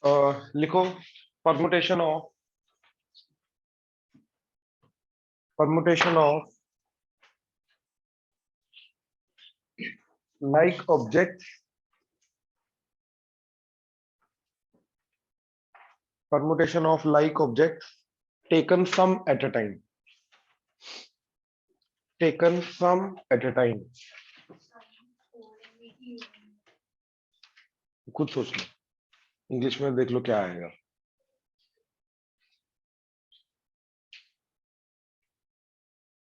लिखो permutation of like object permutation of like objects taken some at a time खुद सोच लो English में देख लो क्या आएगा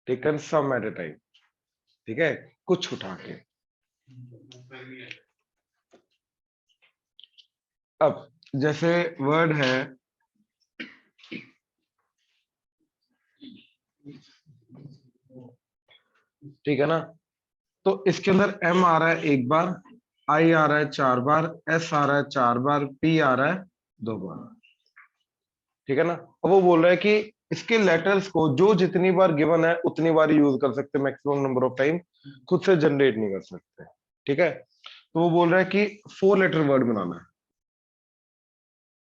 taken some at a time ठीक है कुछ उठा के अब जैसे वर्ड है ठीक है ना तो इसके अंदर एम आ रहा है एक बार आई आ रहा है 4 बार एस आ रहा है 4 बार पी आ रहा है 2 बार ठीक है ना अब वो बोल रहा है कि इसके लेटर्स को जो जितनी बार गिवन है उतनी बार यूज कर सकते मैक्सिमम नंबर ऑफ टाइम खुद से जनरेट नहीं कर सकते ठीक है तो वो बोल रहा है कि 4 लेटर वर्ड बनाना है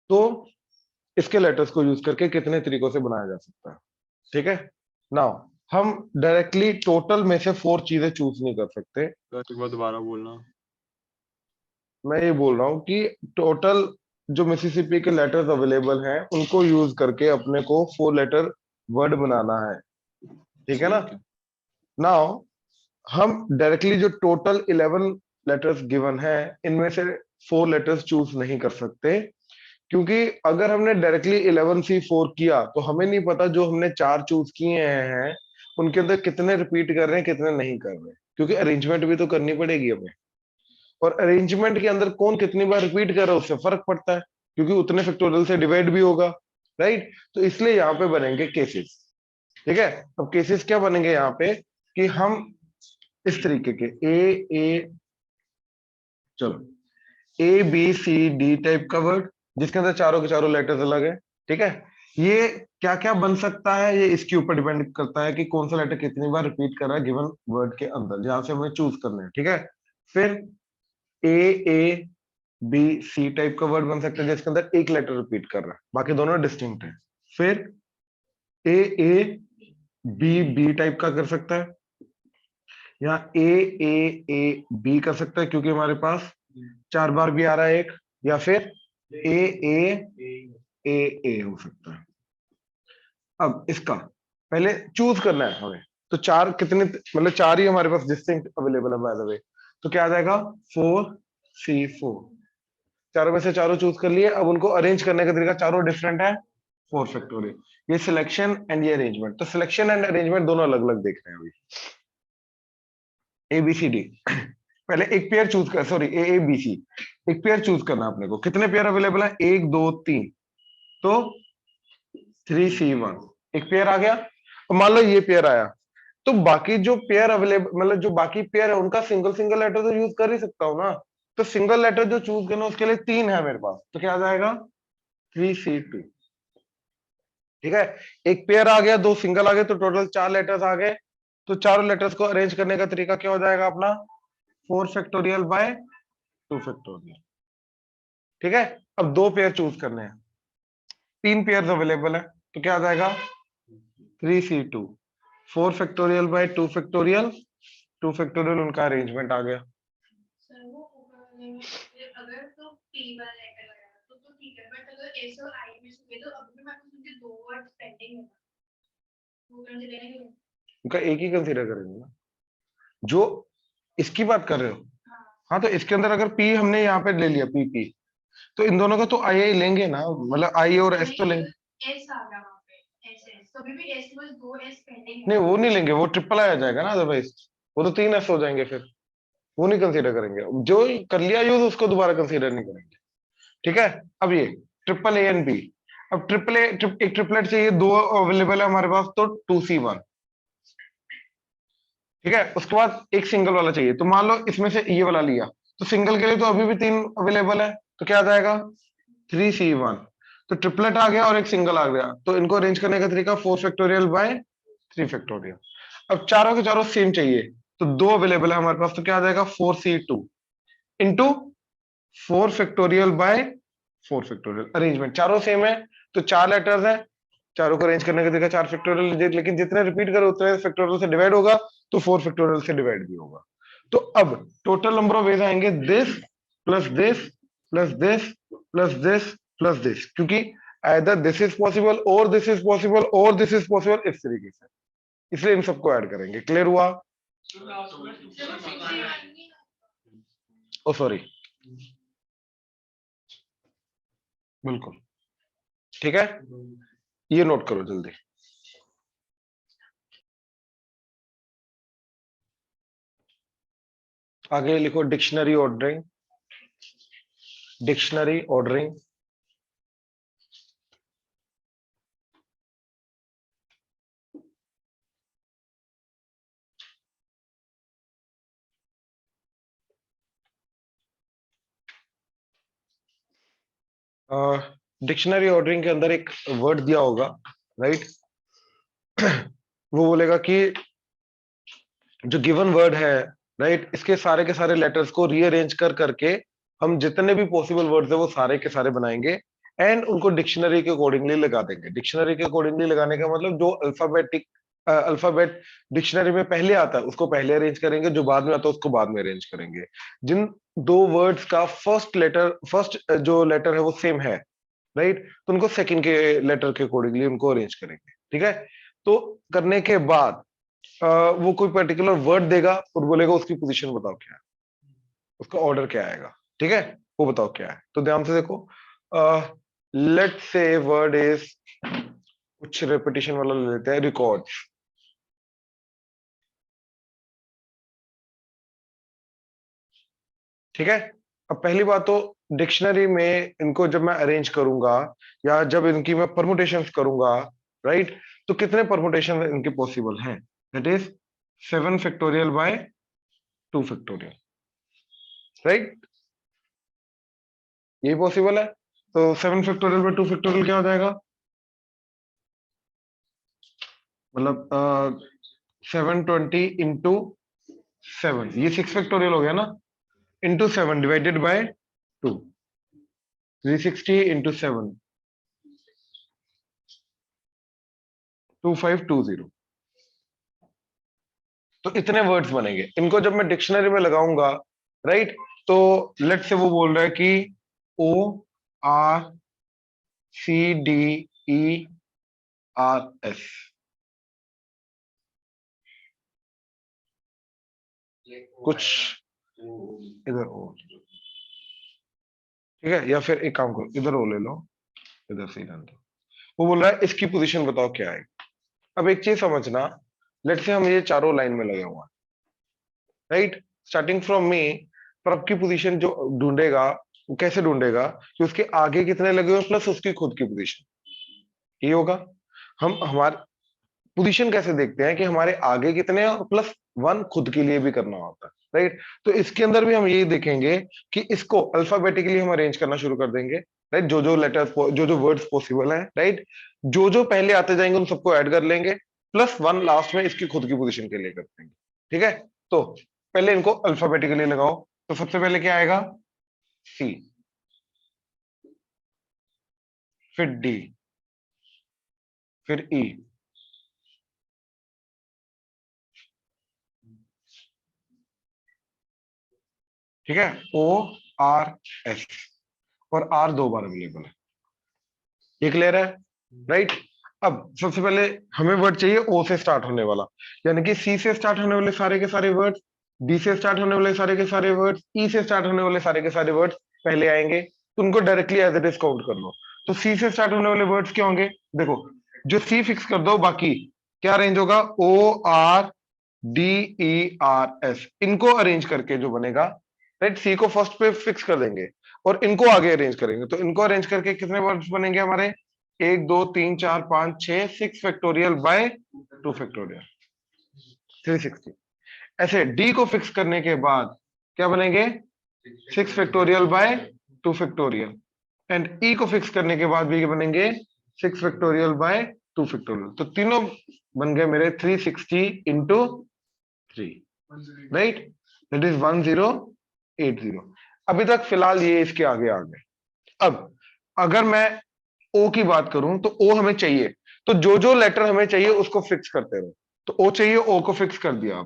तो इसके लेटर्स को यूज करके कितने तरीकों से बनाया जा सकता है ठीक है नाउ हम डायरेक्टली टोटल में से 4 चीजें चूज नहीं कर सकते एक बार दोबारा बोलना मैं ये बोल रहा हूँ कि टोटल जो मिसिसिपी के लेटर्स अवेलेबल हैं उनको यूज करके अपने को 4 लेटर वर्ड बनाना है ठीक है ना नाउ हम डायरेक्टली जो टोटल 11 लेटर्स गिवन है इनमें से 4 लेटर्स चूज नहीं कर सकते क्योंकि अगर हमने डायरेक्टली 11C4 किया तो हमें नहीं पता जो हमने 4 चूज किए हैं उनके अंदर कितने रिपीट कर रहे हैं कितने नहीं कर रहे क्योंकि अरेंजमेंट भी तो करनी पड़ेगी हमें और अरेंजमेंट के अंदर कौन कितनी बार रिपीट कर रहा है उससे फर्क पड़ता है क्योंकि उतने फैक्टोरियल से डिवाइड भी होगा राइट तो इसलिए यहाँ पे बनेंगे केसेस ठीक है अब केसेस क्या बनेंगे यहाँ पे कि हम इस तरीके के ए चलो ABCD टाइप का वर्ड जिसके अंदर चारों के चारों लेटर्स अलग है ठीक है ये क्या क्या बन सकता है ये इसके ऊपर डिपेंड करता है कि कौन सा लेटर कितनी बार रिपीट कर रहा है गिवन वर्ड के अंदर जहां से हमें चूज करना है ठीक है फिर AABC टाइप का वर्ड बन सकता है जिसके अंदर एक लेटर रिपीट कर रहा है बाकी दोनों डिस्टिंक्ट है फिर AABB टाइप का कर सकता है या AAAB कर सकता है क्योंकि हमारे पास 4 बार भी आ रहा है एक या फिर AAAA हो सकता है अब इसका पहले चूज करना है हमें तो 4 कितने मतलब 4 ही हमारे पास डिस्टिंक्ट अवेलेबल है बाय द वे तो क्या आ जाएगा 4C4 चारों में से चारों चूज कर लिए अब उनको अरेंज करने का तरीका चारों डिफरेंट है 4 फैक्टोरियल ये सिलेक्शन एंड ये अरेंजमेंट तो सिलेक्शन एंड अरेंजमेंट दोनों अलग अलग देख रहे हैं अभी ABCD पहले एक पेयर चूज कर सॉरी AABC एक पेयर चूज करना अपने को कितने पेयर अवेलेबल है 1 2 3 तो 3C1 एक पेयर आ गया और मान लो ये पेयर आया तो बाकी जो पेयर अवेलेबल मतलब जो बाकी पेयर है उनका सिंगल सिंगल लेटर तो यूज कर ही सकता हूँ ना तो सिंगल लेटर जो चूज करना उसके लिए 3 है मेरे पास तो क्या आ जाएगा 3C2 ठीक है एक पेयर आ गया 2 सिंगल आ गए तो टोटल 4 लेटर्स आ गए तो चारों लेटर्स को अरेंज करने का तरीका क्या हो जाएगा अपना 4 फैक्टोरियल बाय 2 फैक्टोरियल ठीक है अब 2 पेयर चूज करने हैं 3 पेयर अवेलेबल है तो क्या आ जाएगा 3C2 4 factorial by 2 factorial 2 factorial उनका अरेंजमेंट आ गया अगर तो P1 लेटर लगा तो ठीक है बट अगर S और I में से तो अभी मैं मुझे 2 वर्ड पेंडिंग है वो कंसीडर करेंगे उनका एक ही कंसीडर करेंगे ना जो इसकी बात कर रहे हो हाँ तो इसके अंदर अगर P हमने यहाँ पे ले लिया PP तो इन दोनों का तो आई लेंगे ना मतलब I और S तो लेंगे S आ गया वहां पे S तो अभी भी S में 2 S पेंडिंग है नहीं वो नहीं लेंगे वो ट्रिपल आ जाएगा ना अदरवाइज वो तो 3 S हो जाएंगे फिर वो नहीं कंसीडर करेंगे जो कर लिया यूज उसको दोबारा कंसीडर नहीं करेंगे ठीक है अब ये ट्रिपल A एंड B अब एक ट्रिपलेट चाहिए 2 अवेलेबल है हमारे पास तो 2C1 ठीक है उसके बाद एक सिंगल वाला चाहिए तो मान लो इसमें से ये वाला लिया तो सिंगल के लिए तो अभी भी 3 अवेलेबल है तो क्या आ जाएगा 3C1 तो ट्रिपलेट आ गया और एक सिंगल आ गया तो इनको अरेंज करने का तरीका 4 फैक्टोरियल बाय 3 फैक्टोरियल अब चारों के चारों सेम चाहिए तो 2 अवेलेबल है हमारे पास तो क्या आ जाएगा 4C2 into 4 factorial by 4 factorial. Arrangement चारों सेम है, तो 4 लेटर्स हैं, चारों को अरेंज करने की जगह 4 फैक्टोरियल, लेकिन जितने रिपीट करो उतने फैक्टोरियल से डिवाइड होगा, तो 4 फैक्टोरियल से डिवाइड भी होगा। तो अब टोटल नंबर ऑफ वेज आएंगे this plus this plus this plus this plus this, क्योंकि either दिस इज पॉसिबल और दिस इज पॉसिबल और दिस इज पॉसिबल, इस तरीके से, इसलिए इन सबको ऐड करेंगे। क्लियर हुआ? ओ सॉरी, बिल्कुल ठीक है, ये नोट करो जल्दी। आगे लिखो dictionary ordering, dictionary ordering. Dictionary ordering के अंदर एक वर्ड दिया होगा, राइट? वो बोलेगा कि जो गिवन वर्ड है, राइट, इसके सारे के सारे लेटर्स को रीअरेंज कर करके हम जितने भी पॉसिबल वर्ड्स है वो सारे के सारे बनाएंगे एंड उनको डिक्शनरी के अकॉर्डिंगली लगा देंगे। डिक्शनरी के अकॉर्डिंगली लगाने का मतलब जो अल्फाबेट डिक्शनरी में पहले आता है उसको पहले अरेंज करेंगे, जो बाद में आता है उसको बाद में अरेंज करेंगे। जिन दो वर्ड्स का फर्स्ट जो लेटर है वो सेम है, राइट, तो उनको सेकंड के लेटर के अकॉर्डिंगली उनको अरेंज करेंगे। ठीक है, तो करने के बाद वो कोई पर्टिकुलर वर्ड देगा और बोलेगा उसकी पोजीशन बताओ क्या है, उसका ऑर्डर क्या आएगा। ठीक है, वो बताओ क्या है। तो ध्यान से देखो, लेट से वर्ड इज, कुछ रेपिटेशन वाला ले लेते हैं, रिकॉर्ड्स। ठीक है, अब पहली बात तो डिक्शनरी में इनको जब मैं अरेंज करूंगा या जब इनकी मैं परमुटेशंस करूंगा, राइट, तो कितने परमुटेशन इनके पॉसिबल हैं? That is 7 factorial by 2 factorial, right, यही पॉसिबल है। तो 7 फैक्टोरियल बाय 2 फैक्टोरियल क्या हो जाएगा? मतलब 720 इंटू 7, ये 6 फैक्टोरियल हो गया ना, इंटू 7 डिवाइडेड बाय 2, 360 इंटू 7, 2520। तो इतने वर्ड्स बनेंगे। इनको जब मैं डिक्शनरी में लगाऊंगा, राइट, तो लेट से वो बोल रहा है कि O R C D E R S, कुछ इधर ओ, ठीक है, या फिर एक काम करो, इधर ओ ले लो, इधर से रहने दो। वो बोल रहा है इसकी पोजीशन बताओ क्या है। अब एक चीज समझना, लेट से हम ये चारों लाइन में लगे हुए हैं, राइट, स्टार्टिंग फ्रॉम मी, पर आपकी पोजीशन जो ढूंढेगा वो कैसे ढूंढेगा कि उसके आगे कितने लगे हुए प्लस उसकी खुद की पोजीशन, ये होगा। हम हमारे पोजीशन कैसे देखते हैं कि हमारे आगे कितने हैं और प्लस 1 खुद के लिए भी करना होता है, राइट। तो इसके अंदर भी हम यही देखेंगे कि इसको अल्फाबेटिकली हम अरेंज करना शुरू कर देंगे, राइट, जो जो लेटर्स जो जो वर्ड्स पॉसिबल हैं, राइट, जो जो पहले आते जाएंगे उन सबको ऐड कर लेंगे, प्लस 1 लास्ट में इसकी खुद की पोजीशन के लिए कर देंगे। ठीक है, तो पहले इनको अल्फाबेटिकली लगाओ। तो सबसे पहले क्या आएगा? सी, फिर डी, फिर ई, ठीक है, ओ आर एस, और आर 2 बार अवेलेबल है। ये क्लियर है, राइट। अब सबसे पहले हमें वर्ड चाहिए ओ से स्टार्ट होने वाला, यानी कि सी से स्टार्ट होने वाले सारे के सारे वर्ड्स, डी से स्टार्ट होने वाले सारे के सारे वर्ड्स, ई से स्टार्ट होने वाले सारे के सारे वर्ड्स पहले आएंगे, तो उनको directly as it is count कर लो। तो सी से स्टार्ट होने वाले वर्ड्स क्या होंगे? देखो, जो सी फिक्स कर दो, बाकी क्या अरेंज होगा? O R D E R S, इनको अरेंज करके जो बनेगा, राइट, सी को फर्स्ट पे फिक्स कर देंगे और इनको आगे अरेंज करेंगे, तो इनको अरेंज करके कितने वर्ड्स बनेंगे हमारे? 1 2 3 4 5 6 6 फैक्टोरियल बाय 2 फैक्टोरियल, 360। ऐसे डी को फिक्स करने के बाद क्या बनेंगे? 6 फैक्टोरियल बाय 2 फैक्टोरियल, एंड ई को फिक्स करने के बाद भी बनेंगे 6 फैक्टोरियल बाय 2 फैक्टोरियल। तो तीनों बन गए मेरे 360 इंटू 3, राइट, दैट इज 1080। अभी तक फिलहाल ये इसके आगे आ गए। अब अगर मैं ओ की बात करूं तो ओ हमें चाहिए, तो जो जो लेटर हमें चाहिए उसको फिक्स करते रहो। तो ओ चाहिए, ओ को फिक्स कर दिया।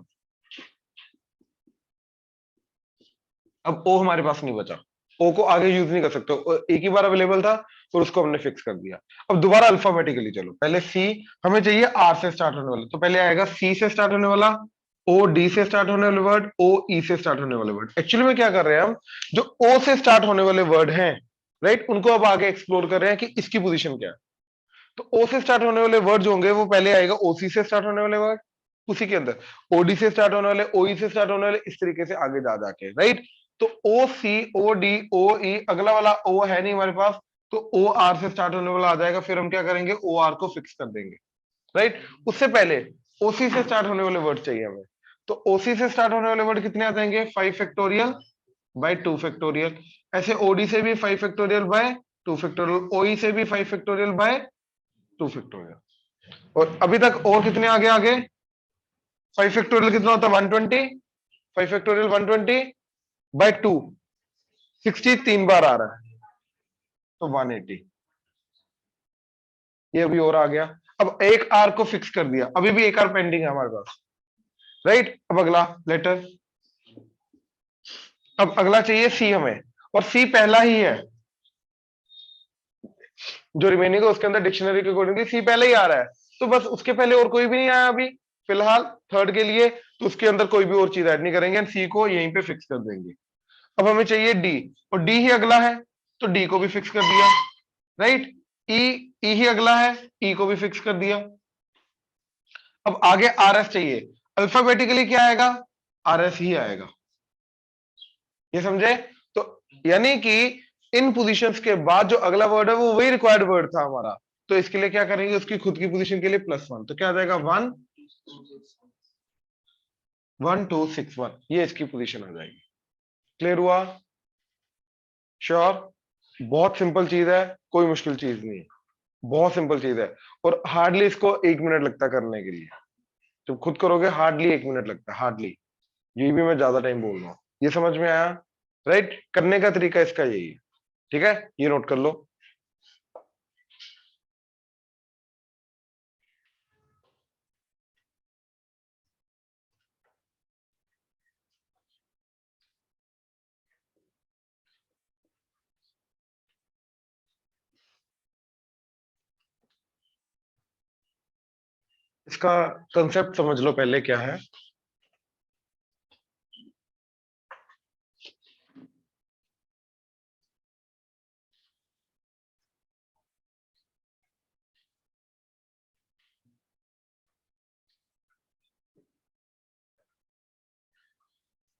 अब ओ हमारे पास नहीं बचा, ओ को आगे यूज नहीं कर सकते, एक ही बार अवेलेबल था और उसको हमने फिक्स कर दिया। अब दोबारा अल्फाबेटिकली चलो, पहले सी, हमें चाहिए आर से स्टार्ट होने वाला, तो पहले आएगा सी से स्टार्ट होने वाला, ओ डी से स्टार्ट होने वाले वर्ड, ओ ई से स्टार्ट होने वाले वर्ड। एक्चुअली में क्या कर रहे हैं हम, जो ओ से स्टार्ट होने वाले वर्ड हैं, राइट, उनको अब आगे एक्सप्लोर कर रहे हैं कि इसकी पोजीशन क्या है। तो ओ से स्टार्ट होने वाले वर्ड जो होंगे वो पहले आएगा ओसी से स्टार्ट होने वाले वर्ड, उसी के अंदर ओडी से स्टार्ट होने वाले, ओई से स्टार्ट होने वाले, इस तरीके से आगे जा जाके, राइट। तो ओ सी, ओ डी, ओ ई, अगला वाला ओ है नहीं हमारे पास, तो ओ आर से स्टार्ट होने वाला आ जाएगा, फिर हम क्या करेंगे, ओ आर को फिक्स कर देंगे, राइट। उससे पहले ओसी से स्टार्ट होने वाले वर्ड चाहिए हमें, तो ओसी से स्टार्ट होने वाले वर्ड कितने आ जाएंगे, 5 फैक्टोरियल बाय 2 फैक्टोरियल। ऐसे ओडी से भी 5 फैक्टोरियल बाय 2 फैक्टोरियल, ओई से भी 5 फैक्टोरियल बाय 2 फैक्टोरियल। और अभी तक और कितने आगे आगे, 5 फैक्टोरियल कितना होता है, 120, 5 फैक्टोरियल 120 बाय 2, 60 तीन बार आ रहा है, तो 180। ये अभी और आ गया। अब एक आर को फिक्स कर दिया, अभी भी एक आर पेंडिंग है हमारे पास, राइट। अब अगला लेटर, अब अगला चाहिए सी हमें, और सी पहला ही है, जो रिमेनिंग है उसके अंदर डिक्शनरी के अकॉर्डिंगली सी पहले ही आ रहा है, तो बस उसके पहले और कोई भी नहीं आया अभी फिलहाल थर्ड के लिए, तो उसके अंदर कोई भी और चीज ऐड नहीं करेंगे, सी को यहीं पे फिक्स कर देंगे। अब हमें चाहिए डी, और डी ही अगला है, तो डी को भी फिक्स कर दिया, राइट। ई, ई ही अगला है, ई को भी फिक्स कर दिया। अब आगे आर एस चाहिए, अल्फाबेटिकली क्या आएगा, आर एस ही आएगा, ये समझे। तो यानी कि इन पोजीशंस के बाद जो अगला वर्ड है वो वही रिक्वायर्ड वर्ड था हमारा, तो इसके लिए क्या करेंगे, उसकी खुद की पोजीशन के लिए +1, तो क्या आ जाएगा 1 1 2 6 1, ये इसकी पोजीशन आ जाएगी। क्लियर हुआ, श्योर। बहुत सिंपल चीज है, कोई मुश्किल चीज नहीं है, बहुत सिंपल चीज है, और हार्डली इसको 1 मिनट लगता है करने के लिए, जब खुद करोगे हार्डली 1 मिनट लगता है, हार्डली। ये भी मैं ज्यादा टाइम बोल रहा हूँ, ये समझ में आया, राइट। करने का तरीका इसका यही है, ठीक है, ये नोट कर लो। इसका कंसेप्ट समझ लो पहले क्या है।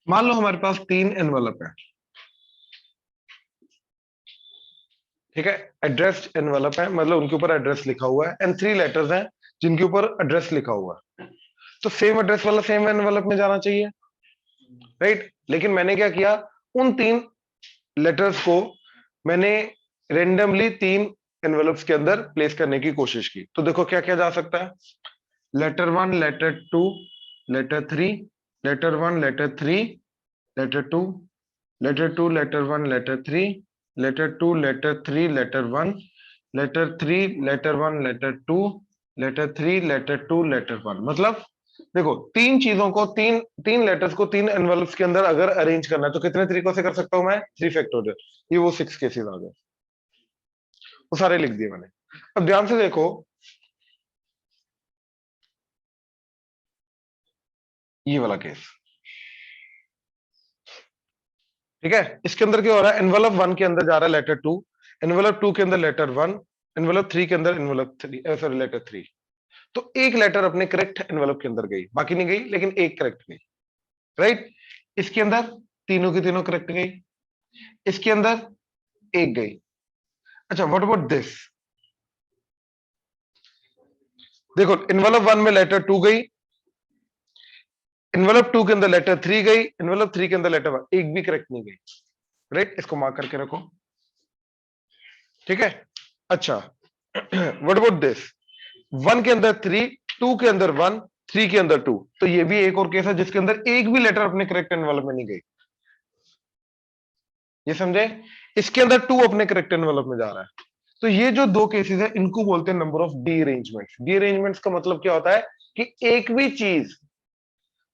मान लो हमारे पास 3 एनवलप है, ठीक है, एड्रेस्ड एनवलप है, मतलब उनके ऊपर एड्रेस लिखा हुआ है, एंड 3 लेटर्स हैं जिनके ऊपर एड्रेस लिखा हुआ है, तो सेम एड्रेस वाला सेम एनवलप में जाना चाहिए, राइट। लेकिन मैंने क्या किया, उन 3 लेटर्स को मैंने रेंडमली 3 एनवलप्स के अंदर प्लेस करने की कोशिश की, तो देखो क्या क्या जा सकता है, letter 1, letter 2, letter 3, letter 1, letter 3, letter 2, letter 2, letter 1, letter 3, letter 2, letter 3, letter 1, letter 3, letter 1, letter 2, letter 3, letter 2, letter 1। मतलब देखो, 3 चीजों को, तीन तीन लेटर्स को 3 एनवलप्स के अंदर अगर अरेंज करना है तो कितने तरीकों से कर सकता हूं मैं, 3 फैक्टोरियल। ये वो 6 केसेस आ गए, वो सारे लिख दिए मैंने। अब ध्यान से देखो, ये वाला केस, ठीक है, इसके अंदर क्या हो रहा है, एनवलप 1 के अंदर जा रहा है लेटर 2, एनवलप 2 के अंदर लेटर 1, एनवलप 3 के अंदर एनवलप 3, सॉरी लेटर 3। तो एक लेटर अपने करेक्ट एनवलप के अंदर गई, बाकी नहीं गई, लेकिन एक करेक्ट गई, राइट। इसके अंदर तीनों की तीनों करेक्ट गई, इसके अंदर एक गई। अच्छा, व्हाट अबाउट दिस, देखो इन्वेलप 1 में लेटर 2 गई, इन्वेलप 2 के अंदर लेटर 3 गई, इन्वेलप 3 के अंदर लेटर 1, एक भी करेक्ट नहीं गई, राइट। इसको मार्क करके रखो, ठीक है। अच्छा, व्हाट अबाउट दिस, 1 के अंदर 3, 2 के अंदर 1, 3 के अंदर 2, तो ये भी एक और केस है जिसके अंदर एक भी लेटर अपने करेक्ट एनवलप में नहीं गई, ये समझे। इसके अंदर 2 अपने करेक्ट एनवलप में जा रहा है, तो ये जो दो केसेस है इनको बोलते हैं number of D arrangements. D arrangements का मतलब क्या होता है कि एक भी चीज,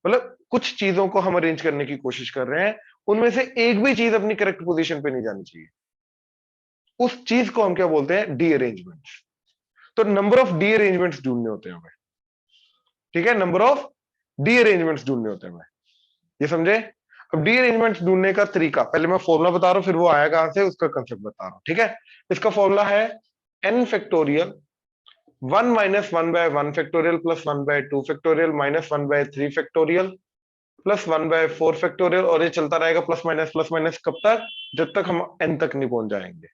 मतलब कुछ चीजों को हम अरेंज करने की कोशिश कर रहे हैं, उनमें से एक भी चीज अपनी करेक्ट पोजीशन पे नहीं जानी चाहिए, उस चीज को हम क्या बोलते हैं, डी अरेंजमेंट्स। तो नंबर ऑफ डी अरेंजमेंट्स ढूंढने होते हैं हमें, ठीक है, नंबर ऑफ डी अरेंजमेंट्स ढूंढने होते हैं हमें, ये समझे। अब डी अरेंजमेंट्स ढूंढने का तरीका, पहले मैं फॉर्मूला बता रहा हूं, फिर वो आया कहां से उसका कंसेप्ट बता रहा हूं, ठीक है। इसका फॉर्मूला है n factorial 1 - 1/1 factorial plus 1/2 factorial minus 1/3 factorial plus 1/4 factorial, और ये चलता रहेगा प्लस माइनस कब तक, जब तक हम n तक नहीं पहुंच जाएंगे,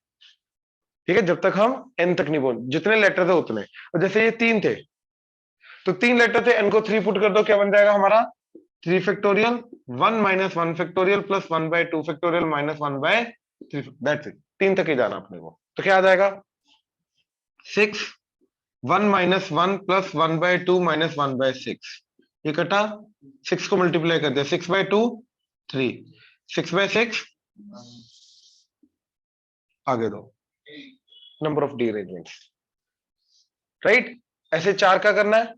ठीक है, जब तक हम n तक नहीं पहुंच, जितने लेटर थे उतने। और जैसे ये 3 थे तो 3 लेटर थे, n को 3 पुट कर दो, क्या बन जाएगा हमारा 3 factorial 1 - 1 factorial plus 1/2 factorial minus 1/3, that's it. 3 तक ही जाना अपने को, तो क्या आ जाएगा 6 1 - 1 प्लस 1/2 माइनस 1/6, ये कटा 6 को मल्टीप्लाई कर दिया, 6/2 3, 6/6 आगे दो, number of D arrangements, right. ऐसे 4 का करना है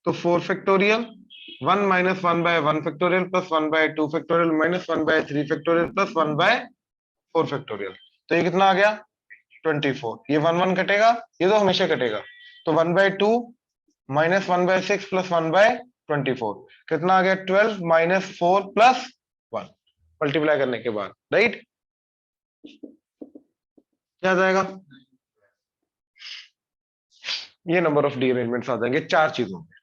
तो 4 factorial 1 - 1/1 factorial plus 1/2 factorial minus 1/3 factorial plus 1/4 factorial, तो ये कितना आ गया 24। ये 1 1 कटेगा, ये तो हमेशा कटेगा, तो 1/2 माइनस 1/6 प्लस 1/24 कितना आ गया 12 माइनस 4 प्लस 1, मल्टीप्लाई करने के बाद, राइट, क्या आ जाएगा, ये नंबर ऑफ डी अरेंजमेंट्स आ जाएंगे 4 चीजों में।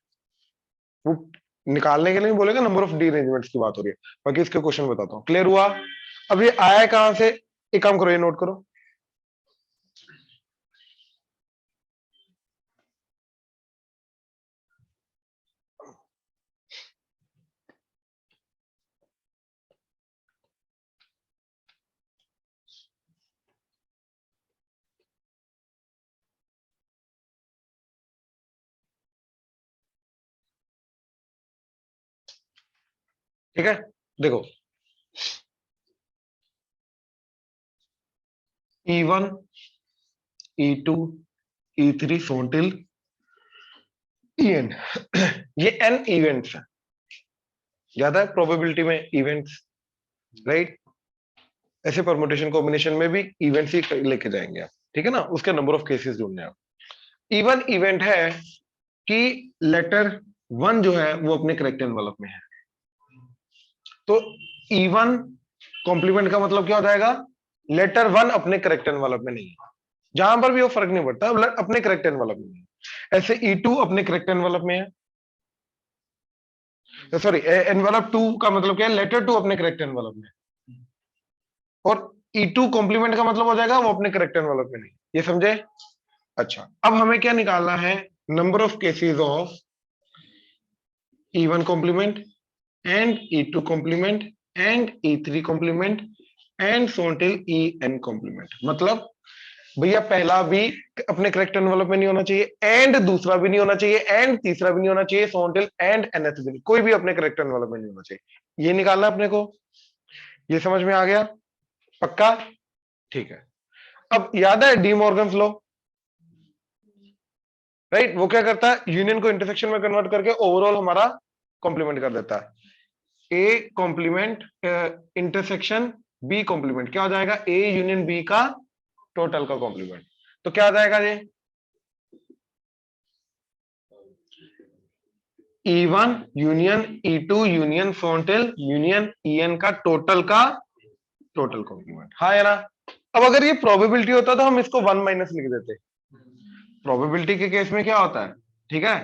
वो निकालने के लिए नहीं बोलेगा, नंबर ऑफ डी अरेंजमेंट्स की बात हो रही है, बाकी इसके क्वेश्चन बताता हूं, क्लियर हुआ। अब ये आया है कहां से, एक काम करो, ये नोट करो, ठीक है, देखो E1 E2 E3 सोटिल En ये n इवेंट्स है, याद है प्रोबेबिलिटी में इवेंट्स, राइट, ऐसे परमुटेशन कॉम्बिनेशन में भी इवेंट्स ही लेके जाएंगे आप, ठीक है ना, उसके नंबर ऑफ केसेस ढूंढने आप। इवन इवेंट है कि लेटर 1 जो है वो अपने करेक्ट एनवलप में है, तो इवन कॉम्प्लीमेंट का मतलब क्या हो जाएगा, लेटर 1 अपने करेक्ट एनवलप में नहीं है, जहां पर भी वो फर्क नहीं पड़ता, अपने करेक्ट एनवलप में नहीं है। ऐसे E2 अपने करेक्ट एनवलप में है, सॉरी एनवलप 2 का मतलब क्या है, लेटर 2 अपने करेक्ट एनवलप में, और E2 कॉम्प्लीमेंट का मतलब हो जाएगा वो अपने करेक्ट एनवलप में नहीं, ये समझे। अच्छा, अब हमें क्या निकालना है, number of cases of E1 complement and E2 complement and E3 complement and so till En complement. मतलब भैया पहला भी अपने करेक्ट एनवलप में नहीं होना चाहिए, एंड दूसरा भी नहीं होना चाहिए, एंड तीसरा भी नहीं होना चाहिए, सो टिल एंड nth भी नहीं, कोई भी अपने करेक्ट एनवलप में नहीं होना चाहिए, ये निकालना अपने को, ये समझ में आ गया, पक्का, ठीक है। अब याद है डी मॉर्गन्स लॉ, राइट, वो क्या करता है, यूनियन को इंटरसेक्शन में कन्वर्ट करके ओवरऑल हमारा कॉम्प्लीमेंट कर देता है। A complement intersection B complement क्या हो जाएगा, ए यूनियन बी का टोटल का कॉम्प्लीमेंट, तो क्या आ जाएगा ये E1 union E2 union so on till union En का टोटल कॉम्प्लीमेंट, हाँ या ना। अब अगर ये प्रोबेबिलिटी होता तो हम इसको 1 माइनस लिख देते, प्रोबेबिलिटी के केस में क्या होता है, ठीक है,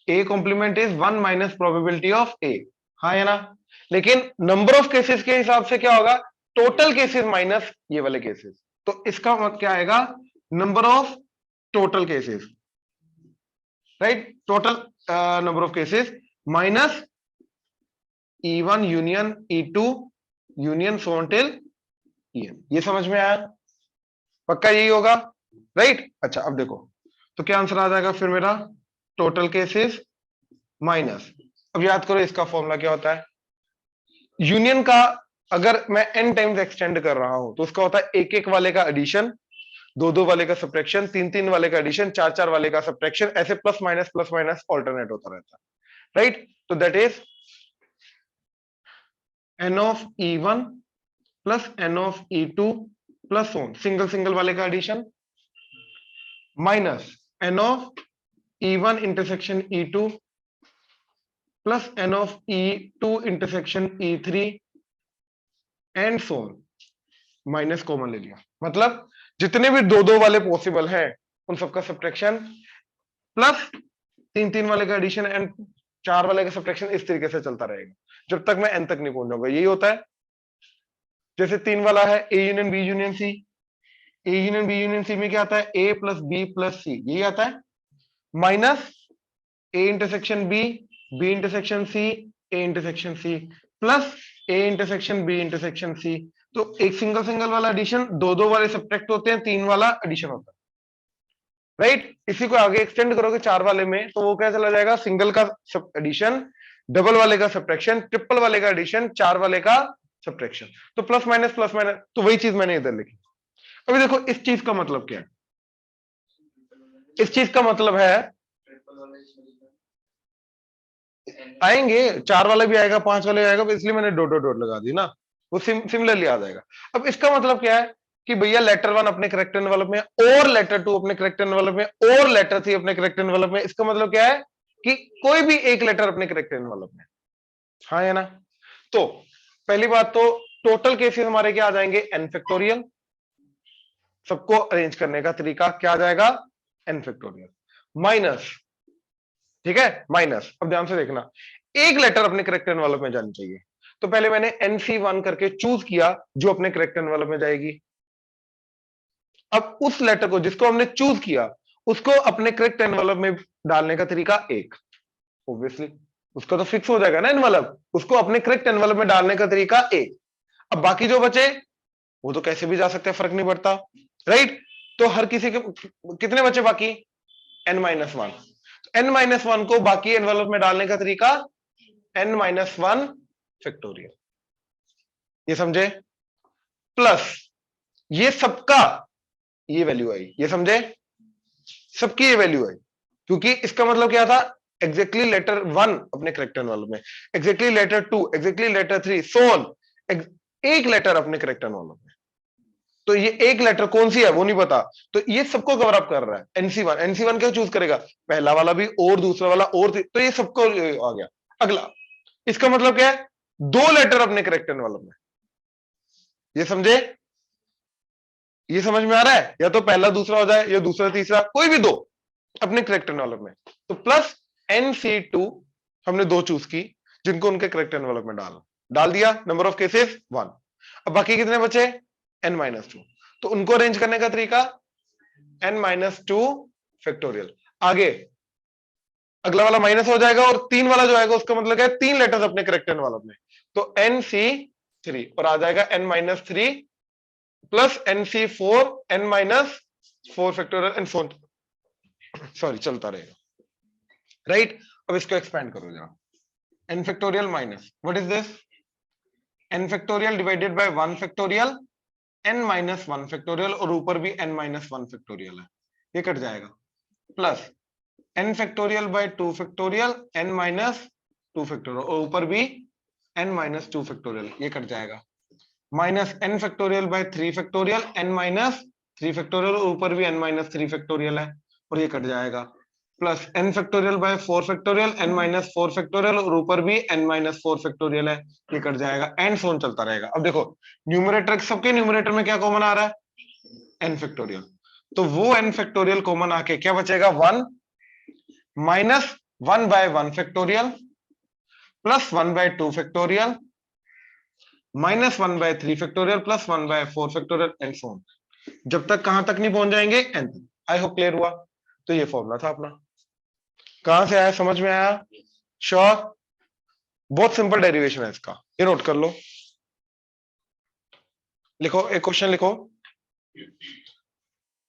A complement is 1 minus probability of A, हाँ या ना। लेकिन नंबर ऑफ केसेस के हिसाब से क्या होगा, टोटल केसेस माइनस ये वाले केसेस, तो इसका मतलब क्या आएगा, number of total cases, right, total number of cases minus E1 union E2 union so till En, ये समझ में आया, पक्का यही होगा, राइट। अच्छा अब देखो, तो क्या आंसर आ जाएगा फिर मेरा, टोटल केसेस माइनस, अब याद करो इसका फॉर्मूला क्या होता है, यूनियन का अगर मैं n टाइम्स एक्सटेंड कर रहा हूं तो उसका होता है एक एक वाले का एडिशन दो दो वाले का सब्ट्रैक्शन, तीन तीन वाले का एडिशन, चार चार वाले का सब्ट्रैक्शन, ऐसे प्लस माइनस ऑल्टरनेट होता रहता है, राइट। तो that is n of E1 plus n of E2 plus on single single वाले का addition minus n of E1 intersection E2 plus n of E2 intersection E3 and so on, minus common ले लिया। मतलब जितने भी दो दो वाले पॉसिबल हैं उन सबका सब्ट्रैक्शन प्लस तीन तीन वाले का एडिशन एंड चार वाले का सब्ट्रैक्शन, इस तरीके से चलता रहेगा जब तक मैं n तक नहीं पहुंच जाऊंगा। यही होता है जैसे तीन वाला है A union B union C, A union B union C में क्या आता है A plus B plus C, यही आता है minus A intersection B, B intersection C, A intersection C plus A intersection B intersection C। तो एक single single वाला एडिशन, दो दो वाले सब्ट्रैक्ट होते हैं, तीन वाला एडिशन होता है, राइट। इसी को आगे एक्सटेंड करोगे चार वाले में तो वो क्या चला जाएगा, सिंगल का एडिशन, डबल वाले का सब्ट्रैक्शन, ट्रिपल वाले का एडिशन, चार वाले का सब्ट्रैक्शन। तो प्लस माइनस, तो वही चीज मैंने इधर लिखी। अभी देखो इस चीज का मतलब क्या है, इस चीज का मतलब है आएंगे, चार वाला भी आएगा, पांच वाले आएगा, इसलिए मैंने डॉट डॉट डॉट लगा दी ना, वो सिमिलरली आ जाएगा। अब इसका मतलब क्या है कि भैया लेटर वन अपने करेक्ट एनवेलप में और लेटर टू अपने करेक्ट एनवेलप में और लेटर थ्री अपने करेक्ट एनवेलप में। इसका मतलब क्या है कि कोई भी एक लेटर अपने करेक्ट एनवेलप में, हाँ है ना। तो पहली बात तो टोटल केसेस हमारे क्या आ जाएंगे, n फैक्टोरियल। सबको अरेंज करने का तरीका क्या आ जाएगा, n फैक्टोरियल माइनस, ठीक है, माइनस। अब ध्यान से देखना, एक लेटर अपने करेक्ट एनवेलप में जानी चाहिए, तो पहले मैंने NC1 करके चूज किया जो अपने करेक्ट एनवेलप में जाएगी। अब उस लेटर को जिसको हमने चूज किया उसको अपने करेक्ट एनवेलप में डालने का तरीका एक, ऑब्वियसली उसका तो फिक्स हो जाएगा ना एनवेलप, उसको अपने करेक्ट एनवेलप में डालने का तरीका एक। अब बाकी जो बचे वो तो कैसे भी जा सकते हैं, फर्क नहीं पड़ता, राइट। तो हर किसी के कितने बचे बाकी, n-1। n-1 को बाकी एनवेलप में डालने का तरीका n-1 फैक्टोरियल, ये समझे। प्लस ये सबका ये वैल्यू आई, ये समझे, सबकी ये वैल्यू आई, क्योंकि इसका मतलब क्या था, एग्जैक्टली लेटर वन अपने करेक्ट एनवेलप में, exactly letter two, exactly letter three, so on एक लेटर अपने करेक्ट एनवेलप में। तो ये एक लेटर कौन सी है वो नहीं पता, तो ये सबको कवर अप कर रहा है। NC1, NC1 क्या चूज करेगा, पहला वाला भी और दूसरा वाला और, तो ये सबको आ गया। अगला, इसका मतलब क्या है, दो लेटर अपने करेक्ट एनवेलप में, ये समझे, ये समझ में आ रहा है, या तो पहला दूसरा हो जाए या दूसरा तीसरा, कोई भी दो अपने करेक्ट एनवेलप में। तो प्लस NC2 हमने दो चूज की जिनको उनके करेक्ट एनवेलप में डाल दिया, नंबर ऑफ केसेस 1। अब बाकी कितने बचे, n-2, तो उनको अरेंज करने का तरीका n-2 फैक्टोरियल। आगे अगला वाला माइनस हो जाएगा और तीन वाला जो आएगा उसका मतलब है तीन लेटर्स अपने करेक्ट एनवेलप में, तो NC3 और आ जाएगा n-3 plus NC4 n-4 factorial and so, sorry चलता रहेगा, राइट। अब इसको एक्सपेंड करो जरा, n factorial minus what is this, n factorial divided by 1 factorial n-1 factorial, और ऊपर भी n-1 फैक्टोरियल है, ये कट जाएगा, plus n factorial by 2 factorial n-2 factorial, और ऊपर भी n-2 फैक्टोरियल, ये कट जाएगा, minus n factorial by 3 factorial n-3 factorial, और ऊपर भी n-3 फैक्टोरियल है और ये कट जाएगा, plus n factorial by 4 factorial n-4 factorial, और ऊपर भी n-4 फैक्टोरियल है, ये कट जाएगा, एंड सोन चलता रहेगा। अब देखो न्यूमरेटर, सबके न्यूमरेटर में क्या कॉमन आ रहा है, n फैक्टोरियल, तो वो n फैक्टोरियल कॉमन आके क्या बचेगा, 1 minus 1 by 1 factorial plus 1 by 2 factorial minus 1 by 3 factorial plus 1 by 4 factorial and so on, जब तक कहां तक नहीं पहुंच जाएंगे, n तक। आई होप क्लियर हुआ। तो ये फॉर्मूला था अपना, कहां से आया, समझ में आया, श्योर, बहुत सिंपल डेरिवेशन है इसका, ये नोट कर लो। लिखो, एक क्वेश्चन लिखो,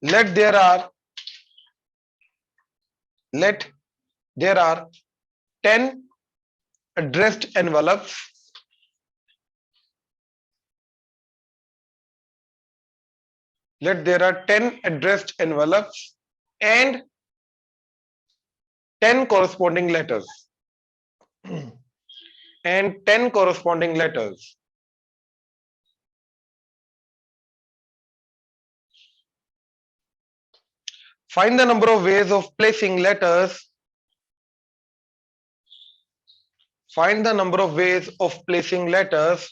let there are 10 addressed envelopes that there are 10 addressed envelopes and 10 corresponding letters and 10 corresponding letters. Find the number of ways of placing letters. Find the number of ways of placing letters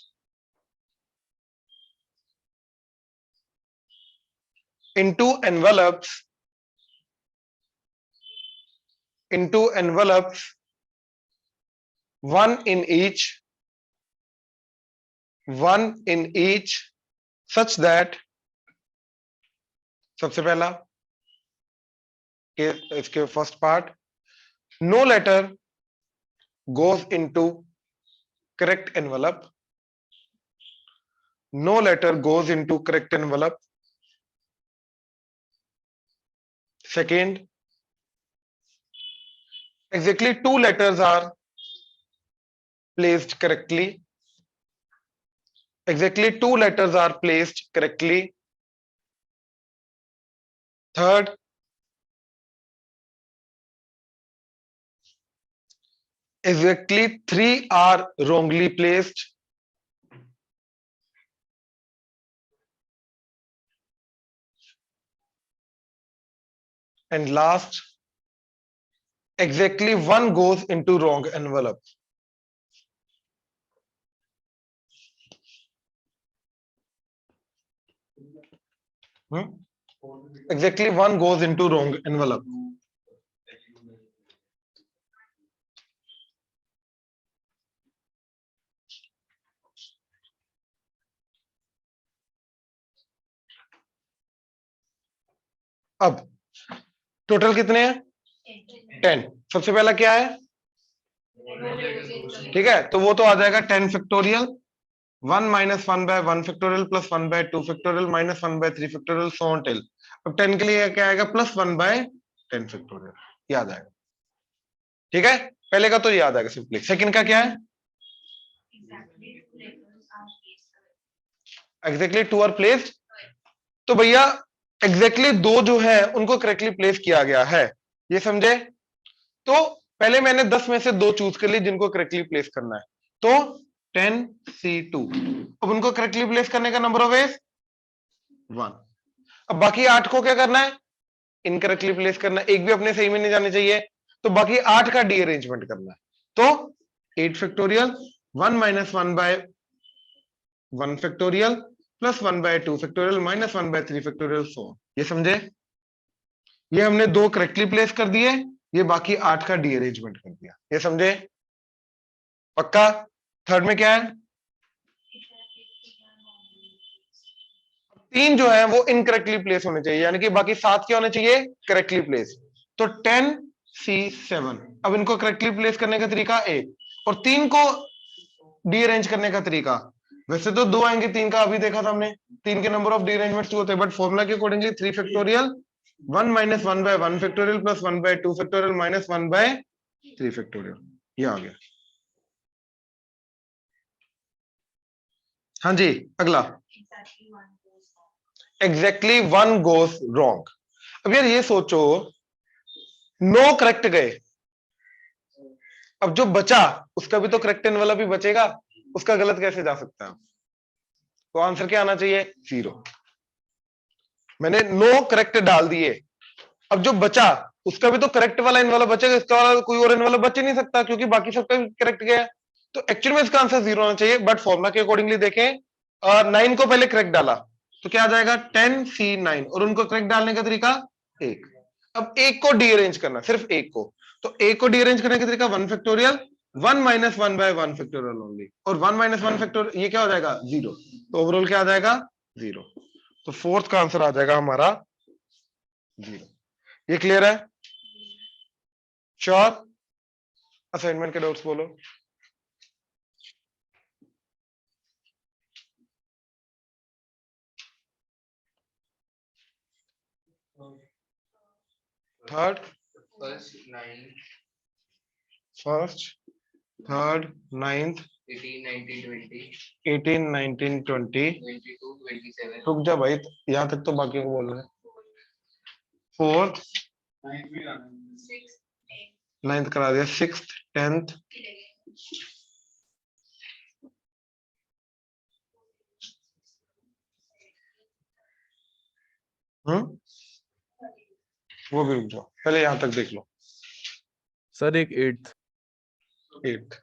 into envelopes one in each such that सबसे पहला इसके first part, no letter goes into correct envelope. No letter goes into correct envelope. Second, exactly 2 letters are placed correctly. Exactly 2 letters are placed correctly. Third, exactly 3 are wrongly placed. And last, exactly 1 goes into wrong envelope. Exactly 1 goes into wrong envelope. अब total कितने हैं? 10. सबसे पहला क्या है? ठीक है, तो वो तो आ जाएगा 10 factorial 1 minus 1 by 1 factorial plus 1 by 2 factorial minus 1 by 3 factorial so on till. अब 10 के लिए क्या आएगा? Plus 1 by 10 factorial. याद आएगा, ठीक है? पहले का तो याद आएगा सिंपली. सेकंड का क्या है? Exactly 2 are placed. तो भैया एग्जैक्टली 2 जो है उनको करेक्टली प्लेस किया गया है, ये समझे? तो पहले मैंने 10 में से 2 चूज कर ली जिनको करेक्टली प्लेस करना है, तो 10C2. अब उनको करेक्टली प्लेस करने का नंबर ऑफ वेज 1. अब बाकी 8 को क्या करना है? इनकरेक्टली प्लेस करना है. एक भी अपने सही में नहीं जाने चाहिए, तो बाकी 8 का डीअरेंजमेंट करना है. तो 8 factorial 1 minus 1 by 1 factorial plus 1 by 2 factorial minus 1 by 3 factorial so. ये समझे? ये हमने 2 करेक्टली प्लेस कर दिए, ये बाकी 8 का डीअरेंजमेंट कर दिया. ये समझे? पक्का? थर्ड में क्या है? 3 जो है वो इनकरेक्टली प्लेस होने चाहिए, यानी कि बाकी 7 क्या होने चाहिए? Correctly place. तो 10C7. अब इनको करेक्टली प्लेस करने का तरीका एक, और 3 को डीअरेंज करने का तरीका. वैसे तो 2 आएंगे, 3 का अभी देखा था हमने. 3 के नंबर ऑफ डीअरेंजमेंट्स 2 होते हैं, बट फॉर्मूला के accordingly 3 factorial 1 minus 1 by 1 factorial plus 1 by 2 factorial minus 1 by 3 factorial. ये आ गया. हाँ जी, अगला. एग्जैक्टली 1 गोस रॉन्ग. अब यार ये सोचो, 9 करेक्ट गए, अब जो बचा उसका भी तो करेक्ट एनवेलप ही बचेगा, उसका गलत कैसे जा सकता है? तो आंसर क्या आना चाहिए? 0. मैंने 9 करेक्ट डाल दिए, अब जो बचा उसका भी तो करेक्ट वाला एनवेलप बचेगा, इसका वाला कोई और एनवेलप बच ही नहीं सकता क्योंकि बाकी सबका करेक्ट गया. तो एक्चुअली में इसका आंसर 0 होना चाहिए, बट फॉर्मूला के अकॉर्डिंगली देखें, 9 को पहले करेक्ट डाला तो क्या आ जाएगा? 10C9. और उनको करेक्ट डालने का तरीका एक. अब एक को डीअरेंज करना, सिर्फ एक को, तो एक को डीअरेंज करने का तरीका 1 factorial 1 minus 1 by 1 factorial only, और 1 minus 1 फैक्टोरियल ये क्या हो जाएगा? 0. तो ओवरऑल क्या आ जाएगा? 0. तो फोर्थ का आंसर आ जाएगा हमारा 0. ये क्लियर है? श्योर? असाइनमेंट के डाउट्स बोलो. थर्ड, फर्स्ट, थर्ड, 9th, 18, 19, 20, 18, 19, 20, 22, 27, रुक जा भाई, यहाँ तक तो बाकी को बोल रहे हैं। 4th, 6 नाइन्थ करा दिया, 6th, 10th, 11 वो भी रुक जाओ, पहले यहाँ तक देख लो। सर एक 8th 8th,